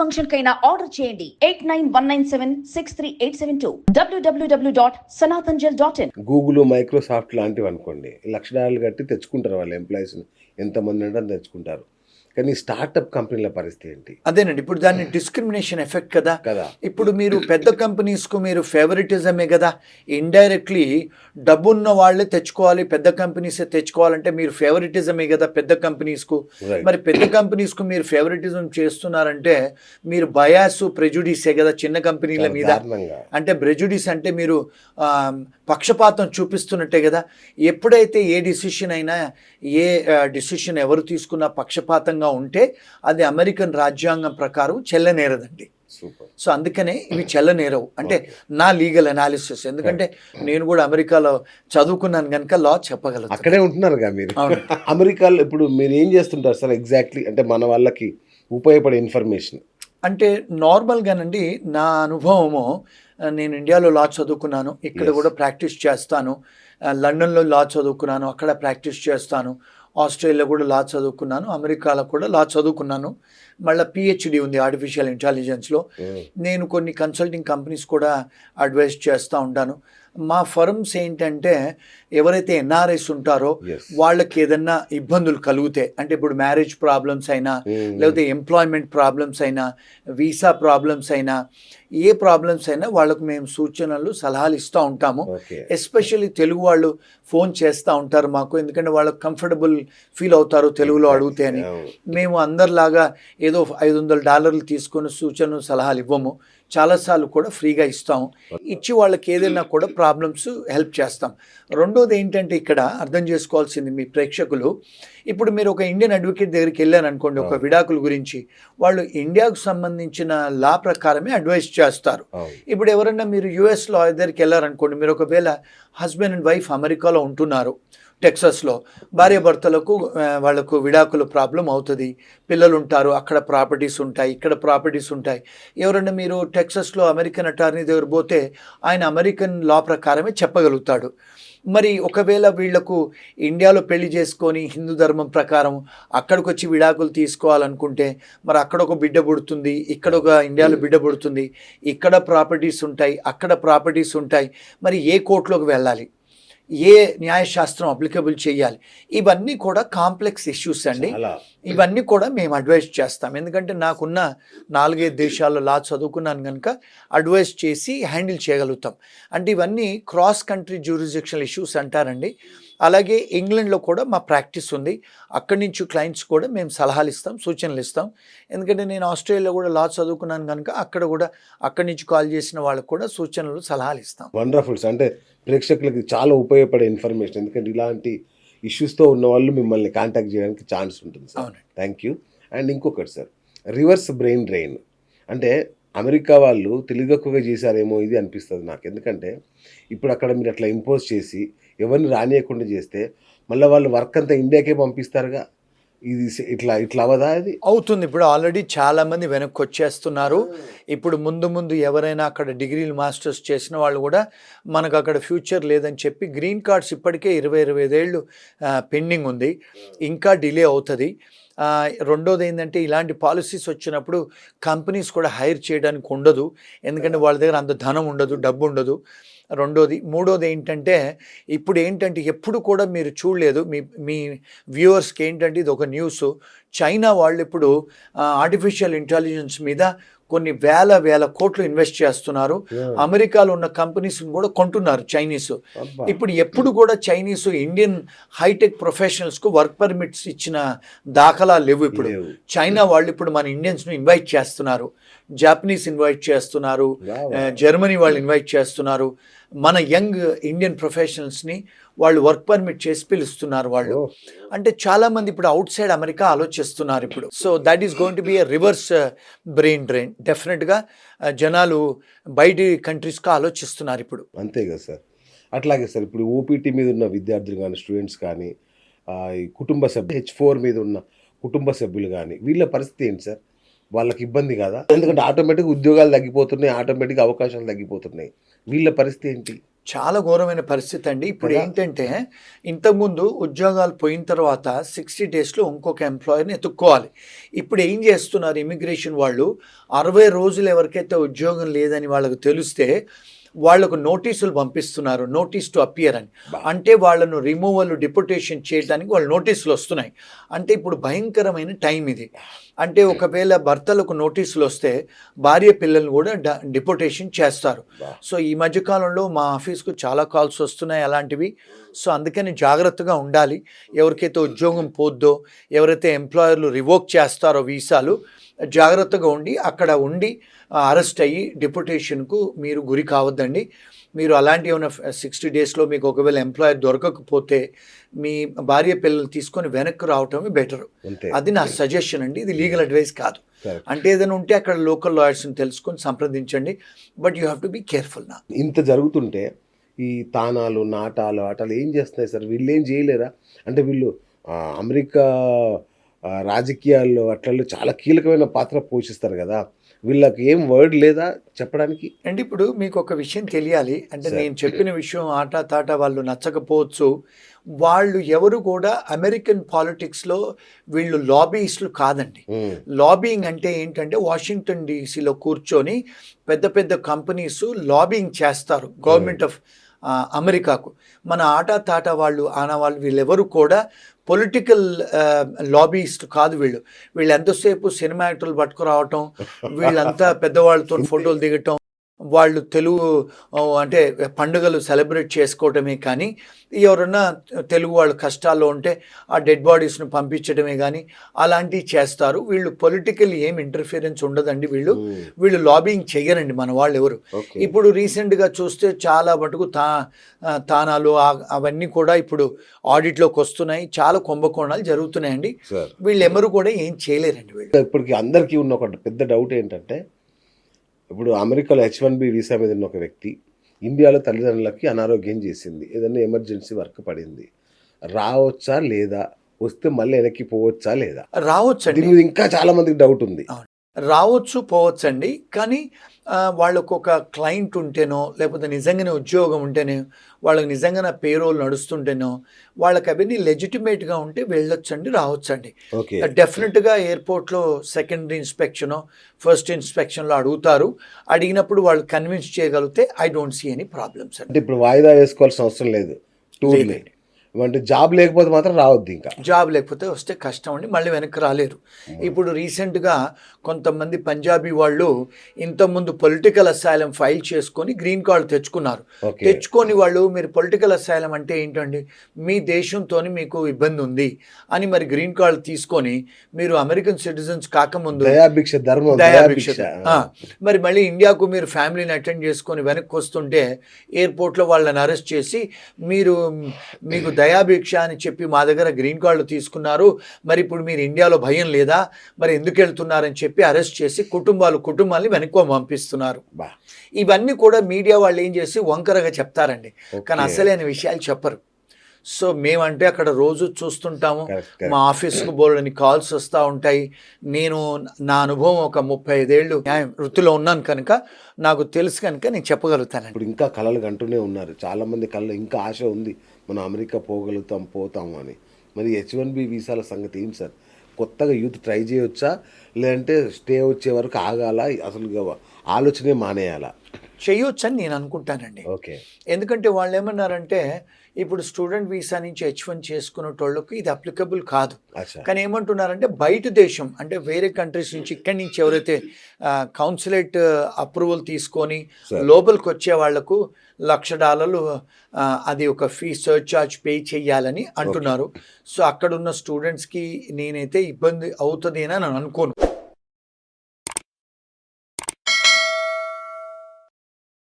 Function కైనా order చేయండి 8919763872 www.sanatanjal.in. Google, Microsoft లాంటివి అనుకోండి, $1,00,000 కట్టి తెచ్చుకుంటారు వాళ్ళు ఎంప్లాయీస్ని, ఎంతమంది అంటే తెచ్చుకుంటారు. కానీ స్టార్టప్ కంపెనీల పరిస్థితి ఏంటి? అదేనండి, ఇప్పుడు దాన్ని డిస్క్రిమినేషన్ ఎఫెక్ట్ కదా. ఇప్పుడు మీరు పెద్ద కంపెనీస్కు మీరు ఫేవరెటిజమే కదా. ఇండైరెక్ట్లీ డబ్బున్న వాళ్ళే తెచ్చుకోవాలి, పెద్ద కంపెనీసే తెచ్చుకోవాలంటే మీరు ఫేవరెటిజమే కదా పెద్ద కంపెనీస్కు. మరి పెద్ద కంపెనీస్కు మీరు ఫేవరెటిజం చేస్తున్నారంటే మీరు బయాస్, ప్రెజుడిసే కదా చిన్న కంపెనీల మీద. అంటే ప్రెజుడిస్ అంటే మీరు పక్షపాతం చూపిస్తున్నట్టే కదా. ఎప్పుడైతే ఏ డిసిషన్ అయినా, ఏ డిసిషన్ ఎవరు తీసుకున్నా పక్షపాతంగా ఉంటే అది అమెరికన్ రాజ్యాంగం ప్రకారం చెల్లనేరదండి. సో అందుకనే ఇవి చెల్లనేరవు. అంటే నా లీగల్ అనాలిసిస్, ఎందుకంటే నేను కూడా అమెరికాలో చదువుకున్నాను కనుక లా చెప్పగలను. అక్కడే ఉంటున్నారు మీరు. అమెరికాలో ఇప్పుడు మీరు ఏం చేస్తుంటారు సార్ ఎగ్జాక్ట్లీ? అంటే మన వాళ్ళకి ఉపయోగపడే ఇన్ఫర్మేషన్ అంటే నార్మల్గానండి, నా అనుభవము, నేను ఇండియాలో లా చదువుకున్నాను, ఇక్కడ కూడా ప్రాక్టీస్ చేస్తాను. లండన్లో లా చదువుకున్నాను, అక్కడ ప్రాక్టీస్ చేస్తాను. ఆస్ట్రేలియా కూడా లా చదువుకున్నాను, అమెరికాలో కూడా లా చదువుకున్నాను. మళ్ళీ పిహెచ్డి ఉంది ఆర్టిఫిషియల్ ఇంటెలిజెన్స్లో. నేను కొన్ని కన్సల్టింగ్ కంపెనీస్ కూడా అడ్వైస్ చేస్తూ ఉంటాను. మా ఫర్మ్స్ ఏంటంటే ఎవరైతే ఎన్ఆర్ఐస్ ఉంటారో వాళ్ళకి ఏదన్నా ఇబ్బందులు కలిగితే, అంటే ఇప్పుడు మ్యారేజ్ ప్రాబ్లమ్స్ అయినా, లేకపోతే ఎంప్లాయ్మెంట్ ప్రాబ్లమ్స్ అయినా, వీసా ప్రాబ్లమ్స్ అయినా, ఏ ప్రాబ్లమ్స్ అయినా వాళ్ళకు మేము సూచనలు, సలహాలు ఇస్తూ ఉంటాము. ఎస్పెషల్లీ తెలుగు వాళ్ళు ఫోన్ చేస్తూ ఉంటారు మాకు, ఎందుకంటే వాళ్ళకు కంఫర్టబుల్ ఫీల్ అవుతారు తెలుగులో అడిగితే అని. మేము అందరిలాగా ఏదో $500 తీసుకొని సూచనలు, సలహాలు ఇవ్వము. చాలాసార్లు కూడా ఫ్రీగా ఇస్తాం. ఇచ్చి వాళ్ళకి ఏదైనా కూడా ప్రాబ్లమ్స్ హెల్ప్ చేస్తాం. రెండోది ఏంటంటే ఇక్కడ అర్థం చేసుకోవాల్సింది మీ ప్రేక్షకులు, ఇప్పుడు మీరు ఒక ఇండియన్ అడ్వకేట్ దగ్గరికి వెళ్ళారనుకోండి ఒక విడాకుల గురించి, వాళ్ళు ఇండియాకు సంబంధించిన లా ప్రకారమే అడ్వైస్ చేస్తారు. ఇప్పుడు ఎవరన్నా మీరు యుఎస్ లా దగ్గరికి వెళ్ళారనుకోండి, మీరు ఒకవేళ హస్బెండ్ అండ్ వైఫ్ అమెరికాలో ఉంటున్నారు, టెక్సస్లో, భార్యాభర్తలకు వాళ్ళకు విడాకుల ప్రాబ్లం అవుతుంది, పిల్లలు ఉంటారు, అక్కడ ప్రాపర్టీస్ ఉంటాయి, ఇక్కడ ప్రాపర్టీస్ ఉంటాయి. ఎవరన్నా మీరు టెక్సస్లో అమెరికన్ అటార్నీ దగ్గర పోతే ఆయన అమెరికన్ లా ప్రకారమే చెప్పగలుగుతాడు. మరి ఒకవేళ వీళ్లకు ఇండియాలో పెళ్లి చేసుకొని హిందూ ధర్మం ప్రకారం అక్కడికి వచ్చి విడాకులు తీసుకోవాలనుకుంటే మరి అక్కడ ఒక బిడ్డ పుడుతుంది, ఇక్కడ ఒక ఇండియాలో బిడ్డ పుడుతుంది, ఇక్కడ ప్రాపర్టీస్ ఉంటాయి, అక్కడ ప్రాపర్టీస్ ఉంటాయి. మరి ఏ కోర్టులోకి వెళ్ళాలి, ఏ న్యాయశాస్త్రం అప్లికబుల్ చేయాలి, ఇవన్నీ కూడా కాంప్లెక్స్ ఇష్యూస్ అండి. ఇవన్నీ కూడా మేము అడ్వైస్ చేస్తాం. ఎందుకంటే నాకున్న 4-5 దేశాల్లో లా చదువుకున్నాను కనుక అడ్వైస్ చేసి హ్యాండిల్ చేయగలుగుతాం. అంటే ఇవన్నీ క్రాస్ కంట్రీ జ్యూరిస్డిక్షనల్ ఇష్యూస్ అంటారండి. అలాగే ఇంగ్లాండ్లో కూడా మా ప్రాక్టీస్ ఉంది, అక్కడి నుంచి క్లయింట్స్ కూడా మేము సలహాలు ఇస్తాం, సూచనలు ఇస్తాం. ఎందుకంటే నేను ఆస్ట్రేలియాలో కూడా లా చదువుకున్నాను కనుక అక్కడ కూడా అక్కడి నుంచి కాల్ చేసిన వాళ్ళకు కూడా సూచనలు, సలహాలు ఇస్తాం. వండర్ఫుల్. అంటే ప్రేక్షకులకి చాలా ఉపయోగపడే ఇన్ఫర్మేషన్, ఎందుకంటే ఇలాంటి ఇష్యూస్తో ఉన్న వాళ్ళు మిమ్మల్ని కాంటాక్ట్ చేయడానికి ఛాన్స్ ఉంటుంది సార్. Thank you. అండ్ ఇంకొకటి సార్, రివర్స్ బ్రెయిన్ డ్రైన్ అంటే అమెరికా వాళ్ళు తెలియకుగా చేశారేమో ఇది అనిపిస్తుంది నాకు. ఎందుకంటే ఇప్పుడు అక్కడ మీరు అట్లా ఇంపోజ్ చేసి ఎవరిని రానియకుండా చేస్తే మళ్ళీ వాళ్ళు వర్క్ అంతా ఇండియాకే పంపిస్తారుగా, ఇది ఇట్లా అవదా? అది అవుతుంది. ఇప్పుడు ఆల్రెడీ చాలామంది వెనక్కి వచ్చేస్తున్నారు. ఇప్పుడు ముందు ఎవరైనా అక్కడ డిగ్రీలు, మాస్టర్స్ చేసిన వాళ్ళు కూడా మనకు అక్కడ ఫ్యూచర్ లేదని చెప్పి గ్రీన్ కార్డ్స్ ఇప్పటికే 20-25 ఏళ్ళు పెండింగ్ ఉంది, ఇంకా డిలే అవుతుంది. రెండోది ఏంటంటే ఇలాంటి పాలసీస్ వచ్చినప్పుడు కంపెనీస్ కూడా హైర్ చేయడానికి ఉండదు, ఎందుకంటే వాళ్ళ దగ్గర అంత ధనం ఉండదు, డబ్బు ఉండదు. మూడోది ఏంటంటే ఇప్పుడు ఏంటంటే ఎప్పుడు కూడా మీరు చూడలేదు, మీ వ్యూవర్స్కి ఏంటంటే ఇది ఒక న్యూస్, చైనా వాళ్ళు ఇప్పుడు ఆర్టిఫిషియల్ ఇంటెలిజెన్స్ మీద కొన్ని వేల కోట్లు ఇన్వెస్ట్ చేస్తున్నారు. అమెరికాలో ఉన్న కంపెనీస్ని కూడా కొంటున్నారు చైనీస్. ఎప్పుడు కూడా చైనీస్ ఇండియన్ హైటెక్ ప్రొఫెషనల్స్కు వర్క్ పర్మిట్స్ ఇచ్చిన దాఖలా లేవు. ఇప్పుడు చైనా వాళ్ళు ఇప్పుడు మన ఇండియన్స్ను ఇన్వైట్ చేస్తున్నారు, జాపనీస్ ఇన్వైట్ చేస్తున్నారు, జర్మనీ వాళ్ళు ఇన్వైట్ చేస్తున్నారు. మన యంగ్ ఇండియన్ ప్రొఫెషనల్స్ని వాళ్ళు వర్క్ పర్మిట్ చేసి పిలుస్తున్నారు వాళ్ళు. అంటే చాలామంది ఇప్పుడు అవుట్ సైడ్ అమెరికా ఆలోచిస్తున్నారు ఇప్పుడు. So that is going to be a reverse brain drain. డెఫినెట్గా జనాలు బయటి కంట్రీస్కి ఆలోచిస్తున్నారు ఇప్పుడు. అంతే కదా సార్. అట్లాగే సార్, ఇప్పుడు ఓపీటీ మీద ఉన్న విద్యార్థులు కానీ, స్టూడెంట్స్ కానీ, ఈ కుటుంబ సభ్యులు H4 మీద ఉన్న కుటుంబ సభ్యులు కానీ, వీళ్ళ పరిస్థితి ఏంటి సార్? వాళ్ళకి ఇబ్బంది కదా, ఎందుకంటే ఆటోమేటిక్గా ఉద్యోగాలు తగ్గిపోతున్నాయి, ఆటోమేటిక్గా అవకాశాలు తగ్గిపోతున్నాయి. వీళ్ళ పరిస్థితి ఏంటి? చాలా ఘోరమైన పరిస్థితి అండి. ఇప్పుడు కదా? ఏంటంటే ఇంతకుముందు ఉద్యోగాలు పోయిన తర్వాత 60 డేస్లో ఇంకొక ఎంప్లాయర్ని ఎత్తుక్కోవాలి. ఇప్పుడు ఏం చేస్తున్నారు ఇమిగ్రేషన్ వాళ్ళు, 60 రోజులు ఎవరికైతే ఉద్యోగం లేదని వాళ్ళకు తెలిస్తే వాళ్ళకు నోటీసులు పంపిస్తున్నారు, నోటీస్ టు అపియర్ అని. అంటే వాళ్ళను రిమూవల్ డిపోటేషన్ చేయడానికి వాళ్ళు నోటీసులు వస్తున్నాయి. అంటే ఇప్పుడు భయంకరమైన టైం ఇది. అంటే ఒకవేళ భర్తలకు నోటీసులు వస్తే భార్య పిల్లల్ని కూడా డిపోటేషన్ చేస్తారు. సో ఈ మధ్యకాలంలో మా ఆఫీస్కు చాలా కాల్స్ వస్తున్నాయి అలాంటివి. సో అందుకని జాగ్రత్తగా ఉండాలి. ఎవరికైతే ఉద్యోగం పోద్దో, ఎవరైతే ఎంప్లాయర్లు రివోక్ చేస్తారో వీసాలు, జాగ్రత్తగా ఉండి అక్కడ ఉండి అరెస్ట్ అయ్యి డిపోటేషన్కు మీరు గురి కావద్దండి. మీరు అలాంటి ఏమైనా 60 డేస్లో మీకు ఒకవేళ ఎంప్లాయర్ దొరకకపోతే మీ భార్య పిల్లలు తీసుకొని వెనక్కి రావటమే బెటర్. అంతే. అది నా సజెషన్ అండి. ఇది లీగల్ అడ్వైస్ కాదు. Correct. అంటే ఏదైనా ఉంటే అక్కడ లోకల్ లాయర్స్ని తెలుసుకొని సంప్రదించండి. But you have to be careful నా. ఇంత జరుగుతుంటే ఈ తానాలు నాటాలు ఆటలు ఏం చేస్తున్నాయి సార్? వీళ్ళు ఏం చేయలేరా? అంటే వీళ్ళు అమెరికా రాజకీయాల్లో అట్లలో చాలా కీలకమైన పాత్ర పోషిస్తారు కదా, వీళ్ళకి ఏం వర్డ్ లేదా చెప్పడానికి? అండ్ ఇప్పుడు మీకు ఒక విషయం తెలియాలి. అంటే Sir. నేను చెప్పిన విషయం ఆటా తాటా వాళ్ళు నచ్చకపోవచ్చు. వాళ్ళు ఎవరు కూడా అమెరికన్ పాలిటిక్స్లో వీళ్ళు లాబీయిస్టులు కాదండి. లాబింగ్ అంటే ఏంటంటే వాషింగ్టన్ డీసీలో కూర్చొని పెద్ద పెద్ద కంపెనీస్ లాబింగ్ చేస్తారు గవర్నమెంట్ ఆఫ్ అమెరికాకు. మన ఆటా తాటా వాళ్ళు ఆనవాళ్ళు వీళ్ళెవరు కూడా పొలిటికల్ లాబీయిస్ట్ కాదు. వీళ్ళు ఎంతసేపు సినిమా యాక్టర్లు పట్టుకురావటం, వీళ్ళంతా పెద్దవాళ్ళతో ఫోటోలు దిగటం, వాళ్ళు తెలుగు అంటే పండుగలు సెలబ్రేట్ చేసుకోవటమే కానీ ఎవరన్నా తెలుగు వాళ్ళు కష్టాల్లో ఉంటే ఆ డెడ్ బాడీస్ను పంపించడమే కానీ అలాంటివి చేస్తారు. వీళ్ళు పొలిటికల్ ఏం ఇంటర్ఫియరెన్స్ ఉండదండి. వీళ్ళు లాబింగ్ చెయ్యరండి మన వాళ్ళు ఎవరు. Okay. ఇప్పుడు రీసెంట్గా చూస్తే చాలా మటుకు తానాలు అవన్నీ కూడా ఇప్పుడు ఆడిట్లోకి వస్తున్నాయి. చాలా కుంభకోణాలు జరుగుతున్నాయండి. సార్, వీళ్ళు ఎవరు కూడా ఏం చేయలేరండి. వీళ్ళు ఇప్పటికి అందరికీ ఉన్న ఒక పెద్ద డౌట్ ఏంటంటే, ఇప్పుడు అమెరికాలో H1B వీసా మీద ఉన్న ఒక వ్యక్తి ఇండియాలో తల్లిదండ్రులకి అనారోగ్యం చేసింది, ఏదైనా ఎమర్జెన్సీ వర్క్ పడింది, రావచ్చా లేదా? వస్తే మళ్ళీ వెనక్కి పోవచ్చా లేదా? రావచ్చండి. దీని మీద ఇంకా చాలా మందికి డౌట్ ఉంది. రావచ్చు పోవచ్చండి. కానీ వాళ్ళకు ఒక క్లయింట్ ఉంటేనో లేకపోతే నిజంగానే ఉద్యోగం ఉంటేనే, వాళ్ళకి నిజంగానే పేరోల్ నడుస్తుంటేనో, వాళ్ళకి అవన్నీ లెజిటిమేట్గా ఉంటే వెళ్ళొచ్చండి, రావచ్చండి. ఓకే. డెఫినెట్గా ఎయిర్పోర్ట్లో సెకండరీ ఇన్స్పెక్షనో ఫస్ట్ ఇన్స్పెక్షన్లో అడుగుతారు. అడిగినప్పుడు వాళ్ళు కన్విన్స్ చేయగలిగితే I don't see any problems అండి. అంటే ఇప్పుడు వాయిదా వేసుకోవాల్సిన అవసరం లేదు టూర్ని. లేదండి. అంటే జాబ్ లేకపోతే మాత్రం రావద్దు ఇంకా. జాబ్ లేకపోతే వస్తే కష్టం అండి, మళ్ళీ వెనక్కి రాలేరు. ఇప్పుడు రీసెంట్గా కొంతమంది పంజాబీ వాళ్ళు ఇంతకుముందు పొలిటికల్ అసైలం ఫైల్ చేసుకొని గ్రీన్ కార్డు తెచ్చుకున్నారు. Okay. తెచ్చుకొని వాళ్ళు మీరు పొలిటికల్ అసైలం అంటే ఏంటండి, మీ దేశంతో మీకు ఇబ్బంది ఉంది అని మరి గ్రీన్ కార్డు తీసుకొని మీరు అమెరికన్ సిటిజన్స్ కాకముందు దయాభిక్ష ధర్మం, దయాభిక్ష దయాభిక్ష. మరి మళ్ళీ ఇండియాకు మీరు ఫ్యామిలీని అటెండ్ చేసుకొని వెనక్కి వస్తుంటే ఎయిర్పోర్ట్లో వాళ్ళని అరెస్ట్ చేసి మీకు దయాభిక్ష అని చెప్పి మా దగ్గర గ్రీన్ కార్డులు తీసుకున్నారు, మరి ఇప్పుడు మీరు ఇండియాలో భయం లేదా, మరి ఎందుకు వెళ్తున్నారని చెప్పి అరెస్ట్ చేసి కుటుంబాన్ని వెనక్కి పంపిస్తున్నారు. బా. ఇవన్నీ కూడా మీడియా వాళ్ళు ఏం చేసి వంకరగా చెప్తారండి, కానీ Okay. అసలైన విషయాలు చెప్పరు. సో మేమంటే అక్కడ రోజు చూస్తుంటాము. Correct, correct. మా ఆఫీస్కు బోల్డని కాల్స్ వస్తూ ఉంటాయి. నేను నా అనుభవం ఒక 35 ఏళ్ళు న్యాయం వృత్తిలో ఉన్నాను కనుక నాకు తెలుసు కనుక నేను చెప్పగలుగుతానండి. ఇప్పుడు ఇంకా కళలు కంటూనే ఉన్నారు చాలా మంది. కళలో ఇంకా ఆశ ఉంది, మనం అమెరికా పోతాము అని. మరి H1B వీసాల సంగతి ఏంటి సార్? కొత్తగా యూత్ ట్రై చేయొచ్చా, లేదంటే స్టే వచ్చే వరకు ఆగాల, అసలు ఆలోచనే మానేయాలా? చేయొచ్చని నేను అనుకుంటానండి. ఓకే. ఎందుకంటే వాళ్ళు ఏమన్నారంటే ఇప్పుడు స్టూడెంట్ వీసా నుంచి H1 చేసుకునేటోళ్ళకి ఇది అప్లికబుల్ కాదు. అచ్చా. కానీ ఏమంటున్నారంటే బయట దేశం అంటే వేరే కంట్రీస్ నుంచి ఇక్కడి నుంచి ఎవరైతే కౌన్సిలేట్ అప్రూవల్ తీసుకొని Sir. లోపలికి వచ్చే వాళ్లకు $1,00,000 అది ఒక ఫీ సర్చార్జ్ పే చేయాలని అంటున్నారు. సో అక్కడున్న స్టూడెంట్స్కి నేనైతే ఇబ్బంది అవుతుంది అని నేను అనుకోను.